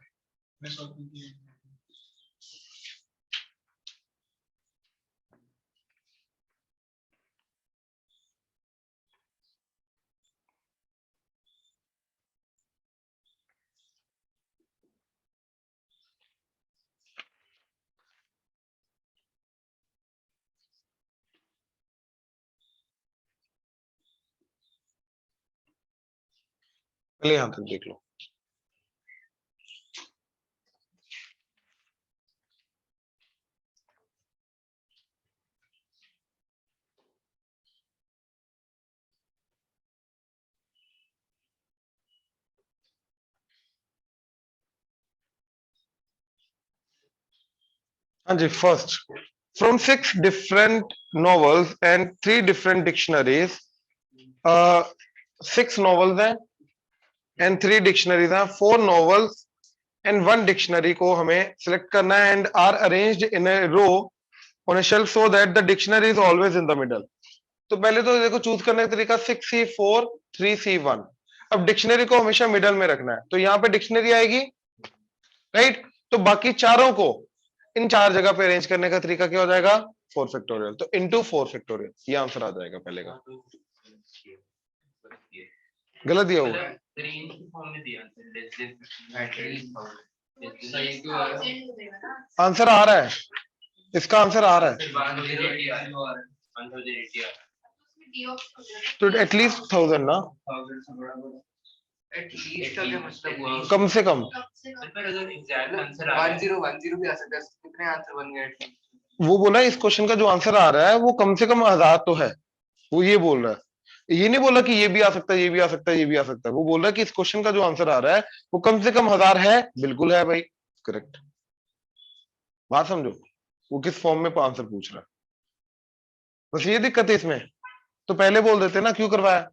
पहले यहाँ तक देख लो। हाँ जी, first, from 6 different novels and 3 different dictionaries, 6 novels हैं and 3 dictionaries हैं, 4 novels and 1 dictionary को हमें select करना है and are arranged in a row on a shelf so that the dictionary is always in the middle. तो पहले तो देखो चूज करने का तरीका 6C4 3C1। अब डिक्शनरी को हमेशा मिडल में रखना है, तो यहाँ पे डिक्शनरी आएगी, राइट। तो बाकी चारों को इन 4 जगह पे अरेंज करने का तरीका क्या हो जाएगा, 4 फैक्टोरियल, तो इनटू 4 फैक्टोरियल, ये आंसर आ जाएगा पहले का। गलत दिया होगा, ग्रीन की फॉर्म में दिया सही क्यों आ रहा है? आंसर आ रहा है, इसका आंसर आ रहा है, तो एटलीस्ट 1000 ना, एटलीस्ट का क्या मतलब हुआ? कम से कम। पर अगर एग्जैक्ट आंसर आ 1010 भी आ सकता है, कितने आंसर बन गए एटलीस्ट? वो बोला इस क्वेश्चन का जो आंसर आ रहा है वो कम से कम 1000 तो है, वो ये बोल रहा है, ये नहीं बोला कि ये भी आ सकता है, ये भी आ सकता है, ये भी आ सकता है, वो बोल रहा है कि इस क्वेश्चन का जो आंसर आ रहा है वो कम से कम 1000 है, बिल्कुल है भाई, करेक्ट। बात समझो, वो किस फॉर्म में आंसर पूछ रहा है, बस ये दिक्कत है इसमें, तो पहले बोल देते ना क्यों करवाया।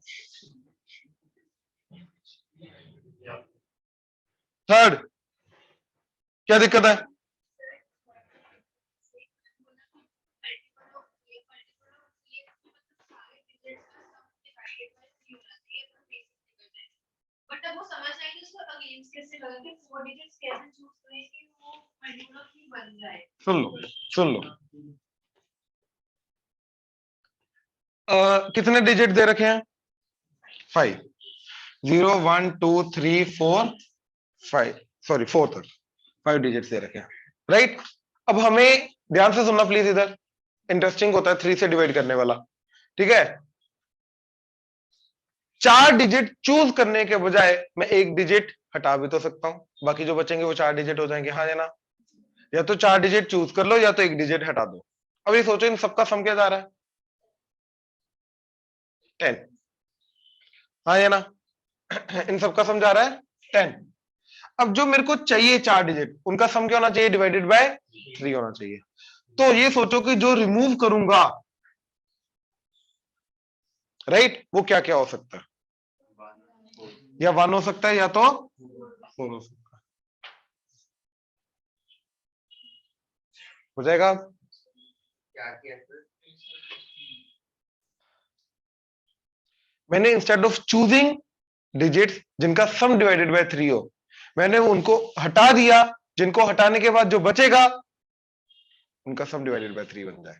थर्ड, क्या दिक्कत है, बट अब वो समझ आएगी उसको अगेंस्ट कैसे लगा कि 4 डिजिट्स कैसे चूज करें कि वो मल्टीपल ऑफ 3 बन जाए। सुन लो, कितने डिजिट दे रखे हैं, 5, 0 1 2 3 4 5, सॉरी 4 तक 5 डिजिट्स दे रखे हैं, राइट। अब हमें ध्यान से सुनना प्लीज, इधर इंटरेस्टिंग होता है 3 से डिवाइड करने वाला, ठीक है। 4 डिजिट चूज करने के बजाय मैं 1 डिजिट हटा भी तो सकता हूं, बाकी जो बचेंगे वो 4 डिजिट हो जाएंगे, हाँ या ना, या तो 4 डिजिट चूज कर लो या तो 1 डिजिट हटा दो। अब ये सोचो इन सबका सम क्या जा रहा है, 10, हाँ या ना, इन सबका सम जा रहा है 10। अब जो मेरे को चाहिए 4 डिजिट, उनका सम क्या होना चाहिए, डिवाइडेड बाय 3 होना चाहिए। तो ये सोचो कि जो रिमूव करूंगा, राइट, वो क्या क्या हो सकता है, या 1 हो सकता है या तो 4 हो सकता है, हो जाएगा। क्या किया सर? मैंने इंस्टेड ऑफ चूजिंग डिजिट्स जिनका सम डिवाइडेड बाय 3 हो, मैंने उनको हटा दिया, जिनको हटाने के बाद जो बचेगा उनका सम डिवाइडेड बाय 3 बन जाए।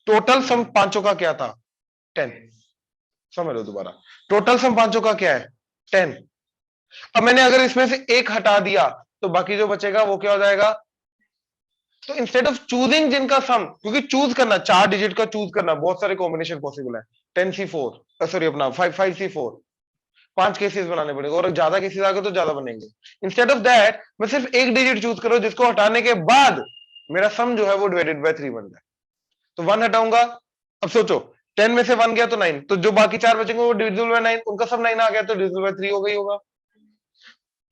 टोटल सम पांचों का क्या था, 10, समझ लो दोबारा, टोटल सम पांचों का क्या है 10। अब मैंने अगर इसमें से एक हटा दिया तो बाकी जो बचेगा वो क्या हो जाएगा, तो इंस्टेड ऑफ चूजिंग जिनका सम, क्योंकि चूज करना 4 डिजिट का चूज करना बहुत सारे कॉम्बिनेशन पॉसिबल है, 10C4 सॉरी अपना 5C4, 5 केसेस बनाने पड़ेंगे, और ज्यादा केसेस आ गए तो ज्यादा बनेंगे। इंस्टेड ऑफ दैट मैं सिर्फ एक डिजिट चूज करो जिसको हटाने के बाद मेरा सम जो है वो डिवाइडेड बाय 3 बन जाए। तो 1 हटाऊंगा, अब सोचो 10 में से 1 गया तो 9, तो जो बाकी 4 बचेंगे वो डिविजिबल बाय 9, उनका सम 9 आ गया तो डिविजिबल बाय 3 हो गई होगा।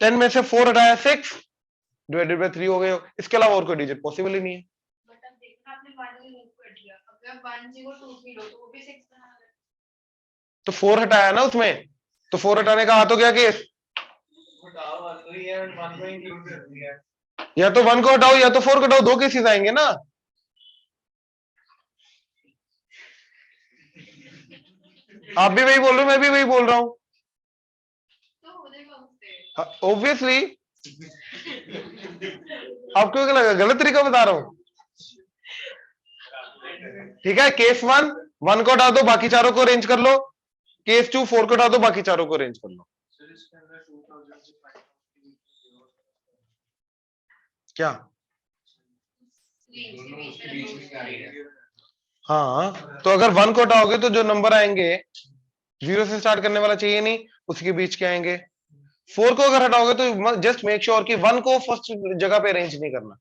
10 में से 4 हटाया 6 डिवाइडेड बाय 3 हो गए हो। इसके अलावा और कोई डिजिट पॉसिबल ही नहीं है। बट अब देखना आपने 1 रिमूव कर दिया, अगर 1 0 2 3 लो तो वो भी 6 बना देगा। तो 4 हटाया ना उसमें, तो 4 हटाने का आ तो गया केस। या तो 1 को हटाओ या तो 4 को हटाओ, दो केसेस आएंगे ना। आप भी वही बोल रहे हो, मैं भी वही बोल रहा हूं। तो हो जाएगा उससे। ऑब्वियसली आपको क्या लगा गलत तरीका बता रहा हूं? ठीक है, केस 1 को हटा दो, बाकी चारों को अरेंज कर लो। केस 2 4 को हटा दो, बाकी चारों को अरेंज कर लो। क्या? हाँ, तो अगर 1 को हटाओगे तो जो नंबर आएंगे 0 से स्टार्ट करने वाला चाहिए नहीं, उसके बीच के आएंगे। 4 को अगर हटाओगे तो जस्ट मेक श्योर कि 1 को फर्स्ट जगह पे अरेंज नहीं करना,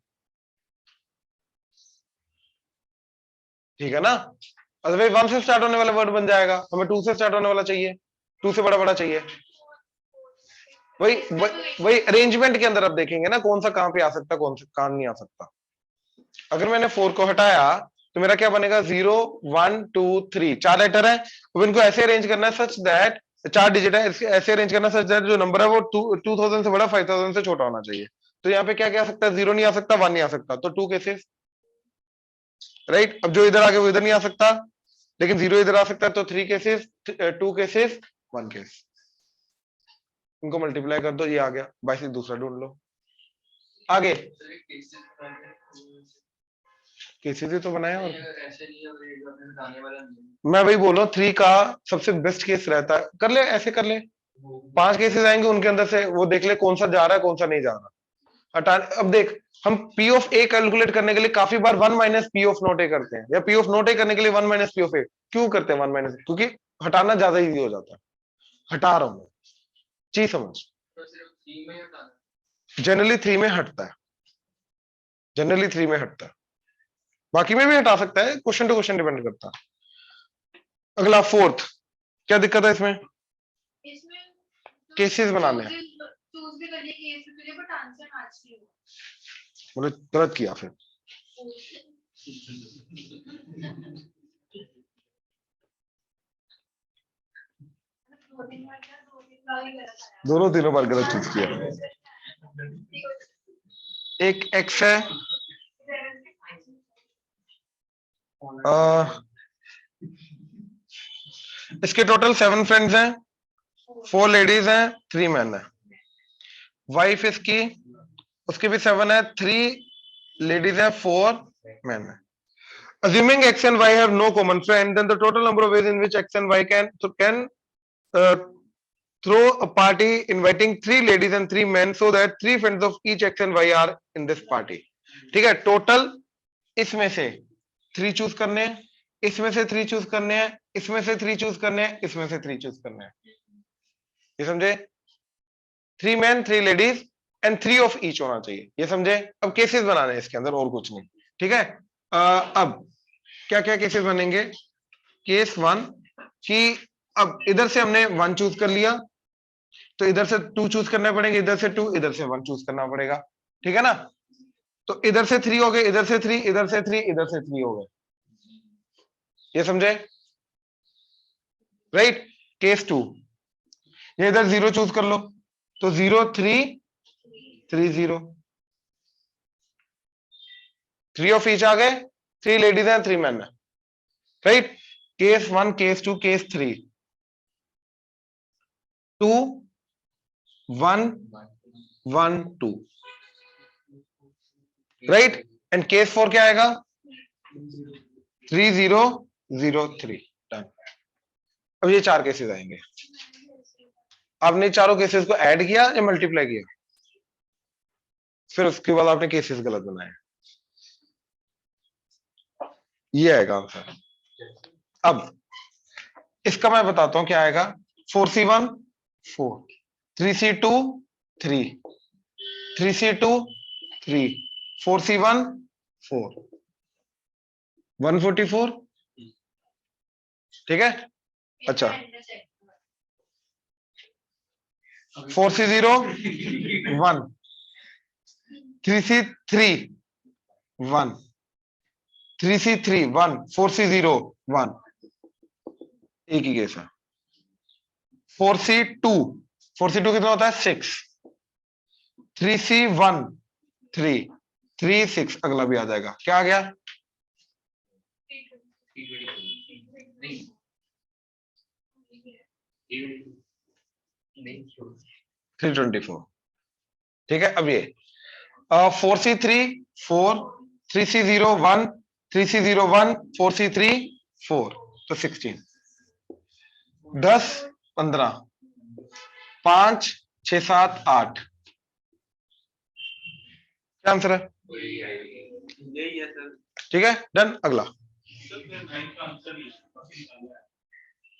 ठीक है ना। अदरवाइज 1 से स्टार्ट होने वाला वर्ड बन जाएगा, हमें 2 से स्टार्ट होने वाला चाहिए, 2 से बड़ा बड़ा चाहिए। वही अरेंजमेंट के अंदर अब देखेंगे ना कौन सा कहां पे आ सकता, कौन सा कहां नहीं आ सकता। अगर मैंने 4 को हटाया तो मेरा क्या बनेगा, 0 1 2 3, 4 लेटर है। अब इनको ऐसे अरेंज करना है सच दैट, 4 डिजिट है, ऐसे अरेंज करना सच दैट जो नंबर है वो 2000 से बड़ा 5000 से छोटा होना चाहिए। तो यहाँ पे क्या क्या आ सकता है, 0 नहीं आ सकता, 1 नहीं आ सकता, तो 2 केसेस, राइट। अब जो इधर आ गया वो इधर नहीं आ सकता, लेकिन 0 इधर आ सकता है, तो 3 केसेस, 2 केसेस, 1 केस। इनको मल्टीप्लाई कर दो, ये आ गया, 22 दूसरा ढूंढ लो। आगे केसेस ही तो बनाया, और मैं वही बोल रहा हूँ 3 का सबसे बेस्ट केस रहता है, कर ले ऐसे कर ले, 5 केसेस आएंगे उनके अंदर से वो देख ले कौन सा जा रहा है कौन सा नहीं जा रहा। हटा, अब देख हम पी ऑफ ए कैलकुलेट करने के लिए काफी बार 1 माइनस पी ऑफ नोट ए करते हैं, या पी ऑफ नोट ए करने के लिए 1 माइनस पी ऑफ ए क्यों करते हैं 1 माइनस, क्योंकि हटाना ज्यादा इजी हो जाता है। हटा रहा हूं मैं, चीज समझ। जनरली 3 में हटता है, जनरली 3 में हटता है, बाकी में भी हटा सकता है, क्वेश्चन टू क्वेश्चन डिपेंड करता है। अगला 4th, क्या दिक्कत है इसमें? इसमें केसेस बनाने हैं, चूज भी कर लिए केस के लिए, बट आंसर मैच नहीं हुआ। बोले गलत किया फिर। दोनों तीनों बार गलत चूज किया। एक एक्स है, इसके टोटल 7 फ्रेंड्स हैं, 4 लेडीज हैं, 3 मैन है। वाइफ इसकी, उसके भी 7 है, 3 लेडीज है, 4 मैन है। Assuming x and y have no common friend, then the total number of ways in which x and y can throw a party inviting 3 ladies and 3 men, so that 3 friends of each x and y are in this party. ठीक है, total इसमें से 3 choose करने हैं, इसमें से 3 choose करने हैं, इसमें से 3 चूज करने हैं, इसमें से 3 चूज करने हैं, ये समझे। 3 men 3 ladies and 3 of each होना चाहिए, ये समझे। अब केसेस बनाने हैं इसके अंदर, और कुछ नहीं, ठीक है। अब क्या क्या केसेस बनेंगे, केस 1 कि अब इधर से हमने 1 चूज कर लिया, तो इधर से 2 चूज करने पड़ेंगे, इधर से 2, इधर से 1 चूज करना पड़ेगा, ठीक है ना। तो इधर से 3 हो गए, इधर से 3, इधर से 3, इधर से 3 हो गए, ये समझे, राइट। केस 2, ये इधर 0 चूज कर लो, तो 0 3 3 0, 3 ऑफ ईच आ गए, 3 लेडीज हैं 3 मैन है, right. Case 1 case 2 case 3, 2 1 1 2, right. And case 4 क्या आएगा, 3 0 0 3, डन। अब ये 4 केसेस आएंगे। आपने चारों केसेस को ऐड किया या मल्टीप्लाई किया, फिर उसके बाद आपने केसेस गलत बनाए, ये आएगा आंसर। अब इसका मैं बताता हूं क्या आएगा, 4c1 4, 3c2 3, 3c2 3, 4c1 4, 144, ठीक है। अच्छा 4C0 1, 3C3 1, 3C3 1, 4C0 1, एक ही केस है। 4C2 कितना होता है 6, 3C1 3, 3 6, अगला भी आ जाएगा। क्या आ गया? नहीं 324। ठीक है, अब ये 4C3 4, 3C0 1, 3C0 1, 4C3 4, तो 16, 10 15, 5 6 7 8। क्या आंसर है? यही है सर। ठीक है, डन। अगला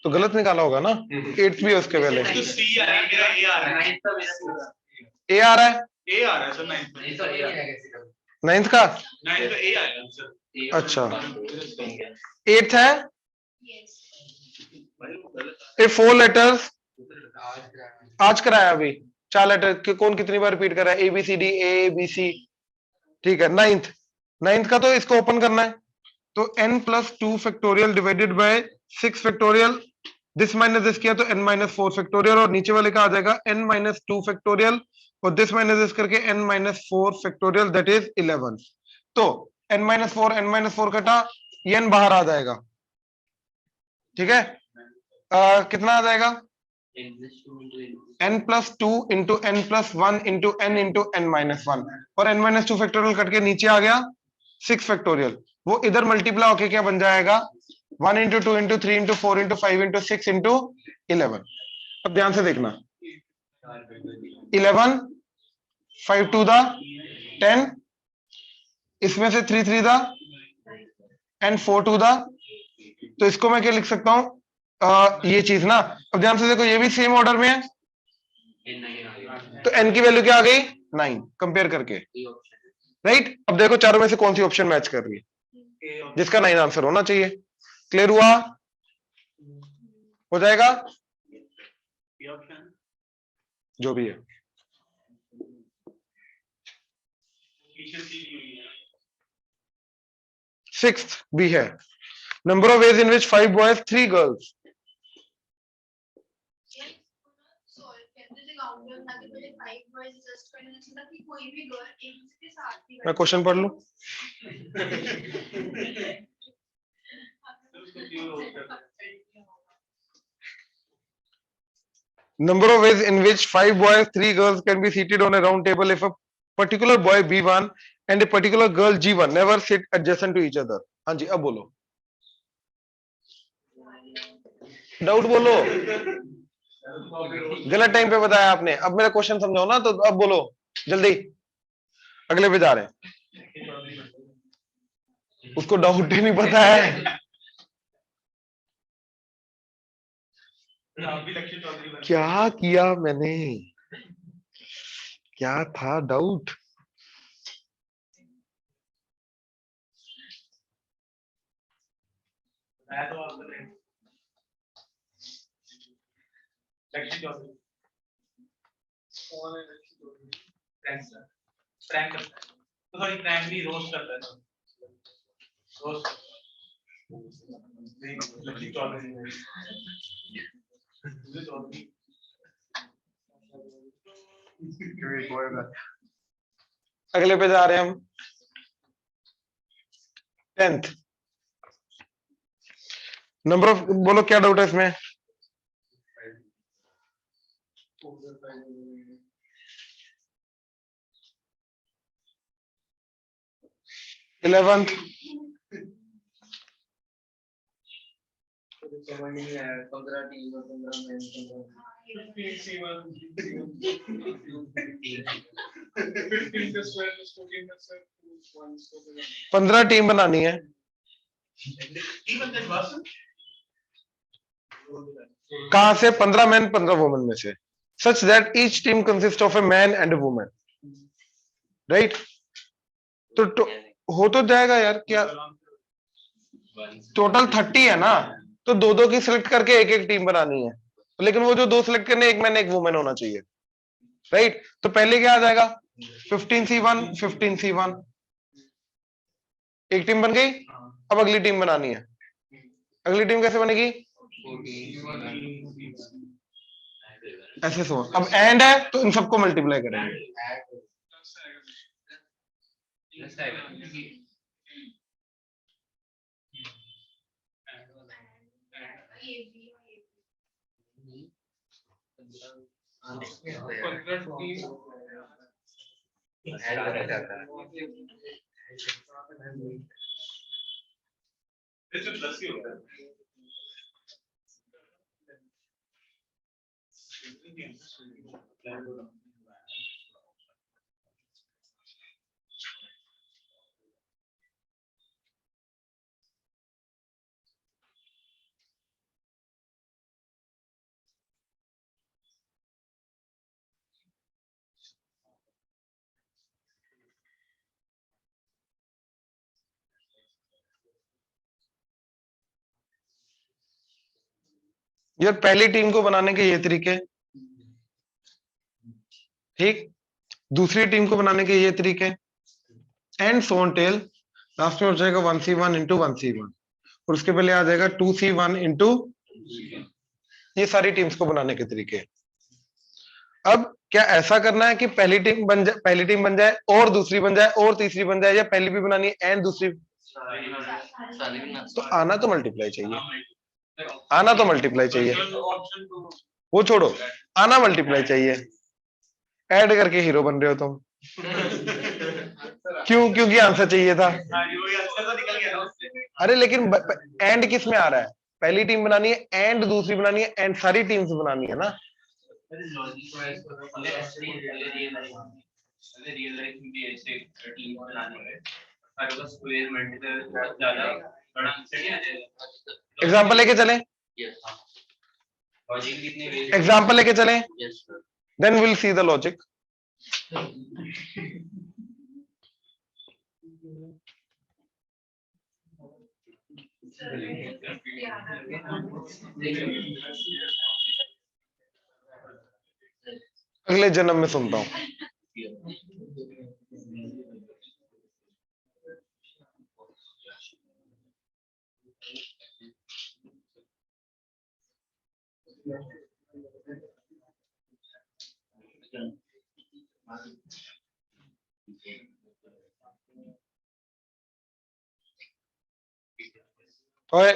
तो गलत निकाला होगा ना, 8th भी है उसके पहले। तो सी आ रहा है, मेरा ए आ रहा है। तो मेरा ए आ रहा है, ए आ रहा है सर, 9th में। तो ये नहीं है किसी का। 9th का। 9th का ए आएगा सर। अच्छा 8th है। भाई वो गलत ये 4 लेटर्स आज का आज कराया अभी। 4 लेटर कौन कितनी बार रिपीट कर रहा है? A B C D, A B C. ठीक है, 9th का तो इसको ओपन करना है। तो n+2 factorial divided by 6 factorial, this minus this किया तो n-4 फैक्टोरियल, और नीचे वाले का आ जाएगा n-2 फैक्टोरियल, और दिस माइनस दिस करके n-4 फैक्टोरियल, दैट इज 11। तो n-4 कटा, ये n बाहर आ जाएगा। ठीक है, कितना आ जाएगा? n+2 into n+1 into n into n-1, और n-2 फैक्टोरियल कट के नीचे आ गया 6 फैक्टोरियल। वो इधर मल्टीप्लाई होके क्या बन जाएगा? 1 into 2 into 3 into 4 into 5 into 6 into 11। अब ध्यान से देखना, 11 5 2 दा 10, इसमें से 3 3 दा एंड 4 2 दा, तो इसको मैं क्या लिख सकता हूं? ये चीज ना। अब ध्यान से देखो, ये भी सेम ऑर्डर में है, तो n की वैल्यू क्या आ गई? 9, कंपेयर करके। राइट, अब देखो चारों में से कौन सी ऑप्शन मैच कर रही है, जिसका 9 आंसर होना चाहिए। क्लियर हुआ? हो जाएगा जो भी है। सिक्स्थ भी है, number of ways in which 5 boys 3 girls. मैं क्वेश्चन पढ़ लूं? Number of ways in which 5 boys 3 girls can be seated on a round table if a particular boy B1 and a particular girl G1 never sit adjacent to each other। हाँ जी, अब बोलो, doubt बोलो। गलत time पे बताया आपने, अब मेरा क्वेश्चन समझाओ ना, तो अब बोलो जल्दी, अगले पे जा रहे हैं। उसको डाउट ही नहीं पता है। क्या किया मैंने, क्या था डाउट? रोस्ट करता है। 'अगले पे जा रहे हैं हम। 10th नंबर ऑफ, बोलो क्या डाउट है इसमें? 11th समझ नहीं आया, 15 टीम और 15 मैन, 15 टीम बनानी है। कहां से? 15 मैन 15 वुमेन में से, such that each team consist of a man and A women. Right, तो हो तो जाएगा यार। क्या टोटल 30 है ना, तो दो दो की सिलेक्ट करके एक एक टीम बनानी है, लेकिन वो जो दो सिलेक्ट करने, एक मैन एक वुमेन होना चाहिए। राइट, तो पहले क्या आ जाएगा 15C1 15C1, एक टीम बन गई। अब अगली टीम बनानी है, अगली टीम कैसे बनेगी, ऐसे सो। अब एंड है तो इन सबको मल्टीप्लाई करेंगे। ये भी यार पहली टीम को बनाने के ये तरीके, ठीक, दूसरी टीम को बनाने के ये तरीके, and so on tell. Last में हो जाएगा 1C1 इंटू 1C1, और उसके पहले आ जाएगा 2C1 इंटू, ये सारी टीम्स को बनाने के तरीके। अब क्या ऐसा करना है कि पहली टीम बन जाए और दूसरी बन जाए और तीसरी बन जाए, या पहली भी बनानी है एंड दूसरी? तो आना तो मल्टीप्लाई चाहिए, आना तो मल्टीप्लाई चाहिए, वो छोड़ो, आना मल्टीप्लाई चाहिए। ऐड करके हीरो बन रहे हो तुम, क्यों? क्योंकि आंसर चाहिए था। अरे लेकिन एंड किस में आ रहा है, पहली टीम बनानी है एंड दूसरी बनानी है एंड सारी टीम्स बनानी है ना। एग्जाम्पल लेके चले, एग्जाम्पल लेके चले, then will see the logic. अगले जन्म में सुनता हूं। ओए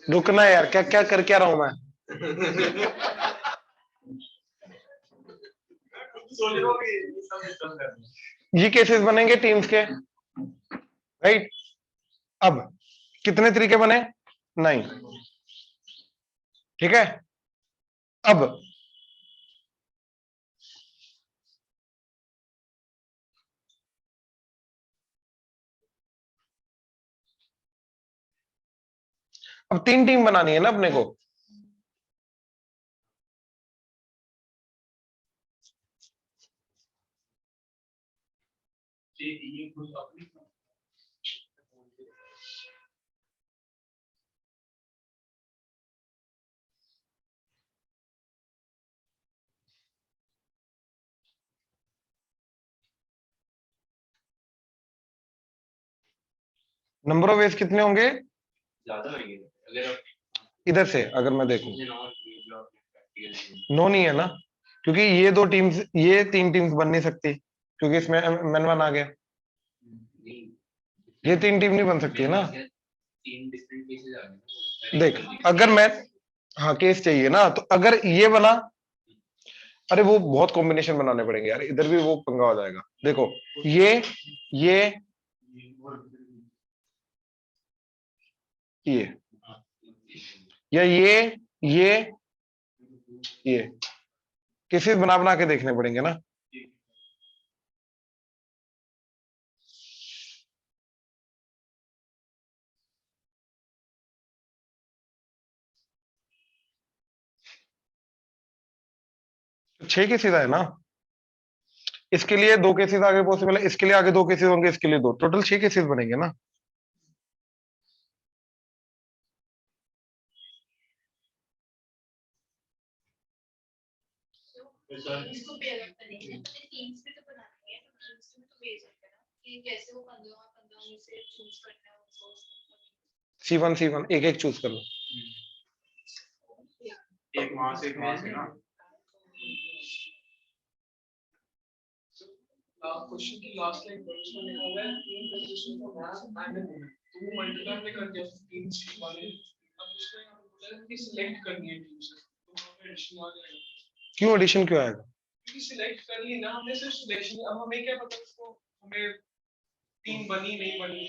रुकना यार, क्या क्या कर क्या रहा हूं मैं। ये केसेस बनेंगे टीम्स के, राइट। अब कितने तरीके बने, 9, ठीक है। अब 3 टीम बनानी है ना अपने को। नंबर ऑफ वेज कितने होंगे, इधर से अगर मैं देखूं 9 नहीं है ना, क्योंकि ये 2 टीम्स, ये 3 टीम्स बन नहीं सकती, क्योंकि इसमें मैन 1 आ गया। ये 3 टीम नहीं बन सकती है ना। देख अगर मैं, हाँ केस चाहिए ना, तो अगर ये बना, अरे वो बहुत कॉम्बिनेशन बनाने पड़ेंगे यार, इधर भी वो पंगा हो जाएगा। देखो ये या ये केसेस बना बना के देखने पड़ेंगे ना। तो 6 केसेस आए ना, इसके लिए 2 केसेस आगे पॉसिबल है, इसके लिए आगे 2 केसेस होंगे, इसके लिए 2, टोटल 6 केसेस बनेंगे ना। इसको पे अलग करेंगे, अपने टीम्स में तो बनाएंगे, टीम्स में तो भेज सकते हैं ना कि कैसे वो 15 में से चूज करना है उनको। C1 एक एक चूज कर लो। एक वहां से ना। क्वेश्चन की लास्ट लाइन में लिखा हुआ है तीन पोजीशन को मैच एंड वुमेन, तो वो मल्टीप्लाई कर दिया तीन चीज वाले। अब उसको यहाँ पे बोला है कि सिलेक्ट करनी है टीम से, तो वहां पे एडिशन आ जाएगा। क्यों एडिशन क्यों आएगा? क्योंकि सिलेक्ट कर ली ना हमने, सिर्फ सिलेक्शन, अब हमें क्या पता उसको हमें टीम बनी नहीं बनी।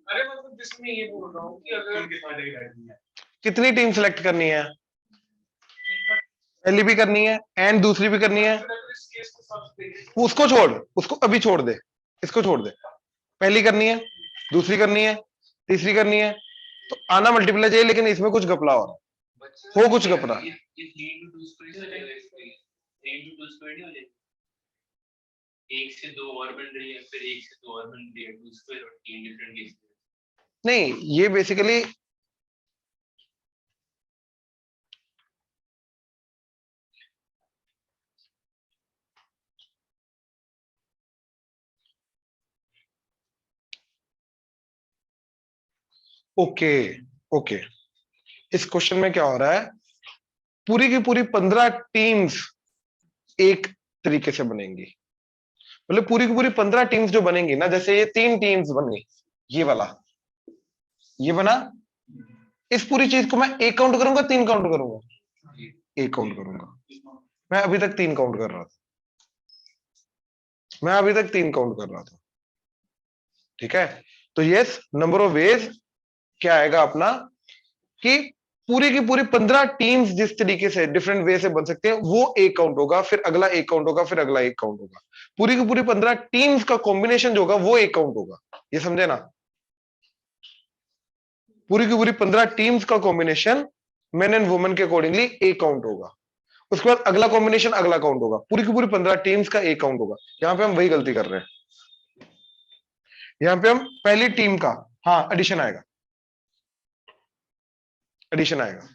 अरे मतलब जिसमें ये बोल रहा हूँ कि अगर कितनी टीम सिलेक्ट करनी है? पहली भी करनी है एंड दूसरी भी करनी है। इस केस को सब उसको छोड़, उसको अभी छोड़ दे, इसको छोड़ दे। पहली करनी है, दूसरी करनी है, तीसरी करनी है, तो आना मल्टीप्लाई चाहिए, लेकिन इसमें कुछ घपला हो रहा, हो कुछ घपला। एक से दो और बन रही है, फिर एक से दो और बन रही है, 2 स्क्वायर और 3 डिफरेंट केसेस। नहीं, ये बेसिकली ओके ओके, इस क्वेश्चन में क्या हो रहा है, पूरी की पूरी 15 टीम्स एक तरीके से बनेंगी, मतलब पूरी की पूरी 15 टीम्स जो बनेंगी ना, जैसे ये 3 टीम्स बनी, ये वाला ये बना, इस पूरी चीज को मैं 1 काउंट करूंगा 3 काउंट करूंगा? 1 काउंट करूंगा। मैं अभी तक 3 काउंट कर रहा था, मैं अभी तक 3 काउंट कर रहा था, ठीक है। तो यस, नंबर ऑफ वेज क्या आएगा अपना, कि पूरी की पूरी 15 टीम्स जिस तरीके से डिफरेंट वे से बन सकते हैं, वो 1 काउंट होगा, फिर अगला 1 काउंट होगा, फिर अगला 1 काउंट होगा। पूरी की पूरी 15 टीम्स का कॉम्बिनेशन जो होगा वो 1 काउंट होगा, ये समझे ना। पूरी की पूरी 15 टीम्स का कॉम्बिनेशन मेन एंड वुमेन के अकॉर्डिंगली 1 काउंट होगा, उसके बाद अगला कॉम्बिनेशन अगला काउंट होगा, पूरी की पूरी 15 टीम्स का 1 काउंट होगा। यहां पे हम वही गलती कर रहे हैं, यहां पे हम पहली टीम का हाँ एडिशन आएगा, एडिशन आएगा।